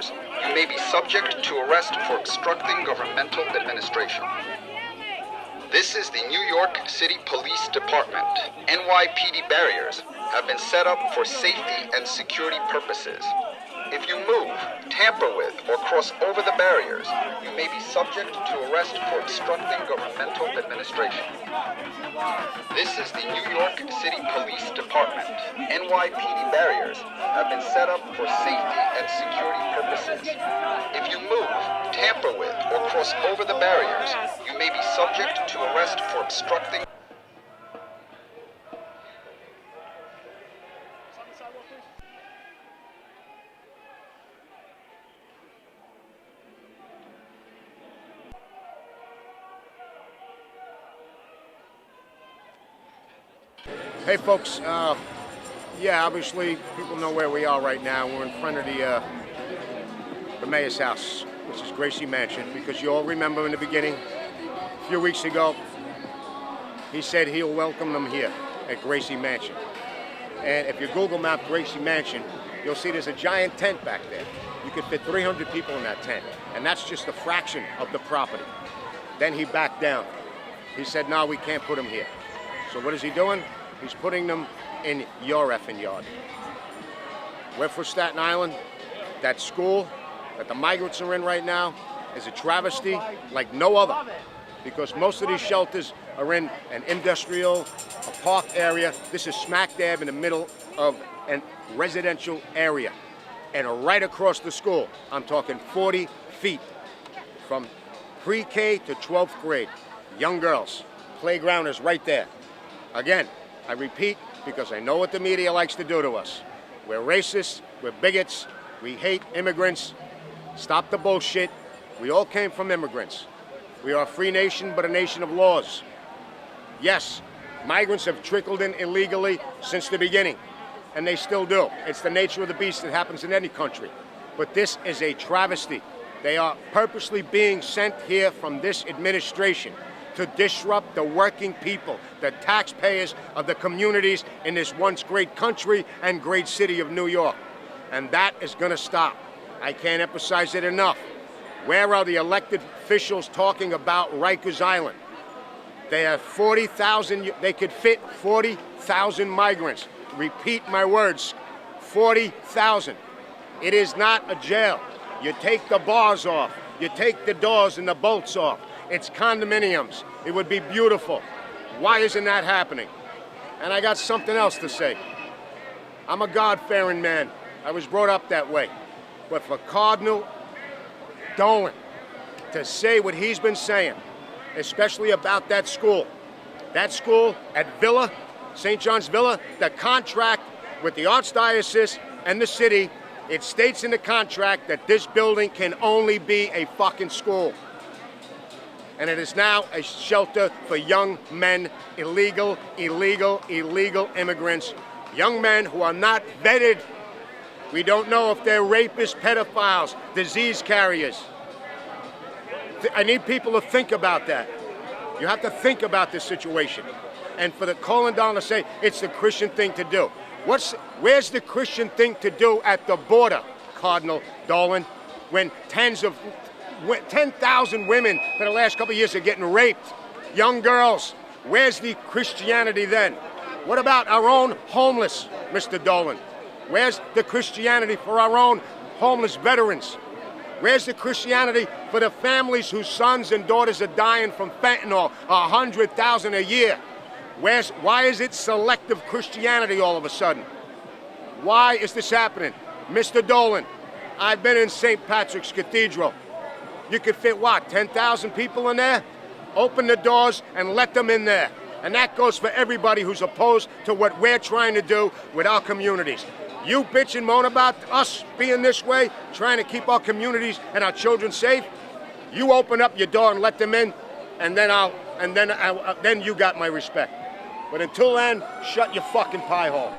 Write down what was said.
barriers, you may be subject to arrest for obstructing governmental administration. This is the New York City Police Department. NYPD barriers have been set up for safety and security purposes. If you move, tamper with, or cross over the barriers, you may be subject to arrest for obstructing governmental administration. This is the New York City Police Department. NYPD barriers have been set up for safety and security purposes. If you move, tamper with, or cross over the barriers, you may be subject to arrest for obstructing. Hey folks, obviously people know where we are right now. We're in front of the mayor's house, which is Gracie Mansion, because you all remember in the beginning, a few weeks ago, he said he'll welcome them here at Gracie Mansion. And if you Google map Gracie Mansion, you'll see there's a giant tent back there. You could fit 300 people in that tent, and that's just a fraction of the property. Then he backed down. He said, no, we can't put them here. So what is he doing? He's putting them in your effing yard. We're for Staten Island. That school that the migrants are in right now is a travesty like no other, because most of these shelters are in an industrial, a park area. This is smack dab in the middle of a residential area. And right across the school, I'm talking 40 feet from pre-K to 12th grade. Young girls. Playground is right there. Again, I repeat, because I know what the media likes to do to us. We're racists, we're bigots, we hate immigrants. Stop the bullshit. We all came from immigrants. We are a free nation, but a nation of laws. Yes, migrants have trickled in illegally since the beginning, and they still do. It's the nature of the beast that happens in any country. But this is a travesty. They are purposely being sent here from this administration to disrupt the working people, the taxpayers of the communities in this once great country and great city of New York. And that is going to stop. I can't emphasize it enough. Where are the elected officials talking about Rikers Island? They have 40,000, they could fit 40,000 migrants. Repeat my words, 40,000. It is not a jail. You take the bars off. You take the doors and the bolts off. It's condominiums. It would be beautiful. Why isn't that happening? And I got something else to say. I'm a God-fearing man. I was brought up that way. But for Cardinal Dolan to say what he's been saying, especially about that school at Villa, St. John's Villa, the contract with the Archdiocese and the city, it states in the contract that this building can only be a fucking school. And it is now a shelter for young men, illegal immigrants, young men who are not vetted. We don't know if they're rapists, pedophiles, disease carriers. I need people to think about that. You have to think about this situation. And for the Colin Dolan to say it's the Christian thing to do. Where's the Christian thing to do at the border, Cardinal Dolan, when 10,000 women for the last couple of years are getting raped? Young girls. Where's the Christianity then? What about our own homeless, Mr. Dolan? Where's the Christianity for our own homeless veterans? Where's the Christianity for the families whose sons and daughters are dying from fentanyl, 100,000 a year? Why is it selective Christianity all of a sudden? Why is this happening? Mr. Dolan, I've been in St. Patrick's Cathedral. You could fit, 10,000 people in there? Open the doors and let them in there. And that goes for everybody who's opposed to what we're trying to do with our communities. You bitch and moan about us being this way, trying to keep our communities and our children safe. You open up your door and let them in, and then you got my respect. But until then, shut your fucking pie hole.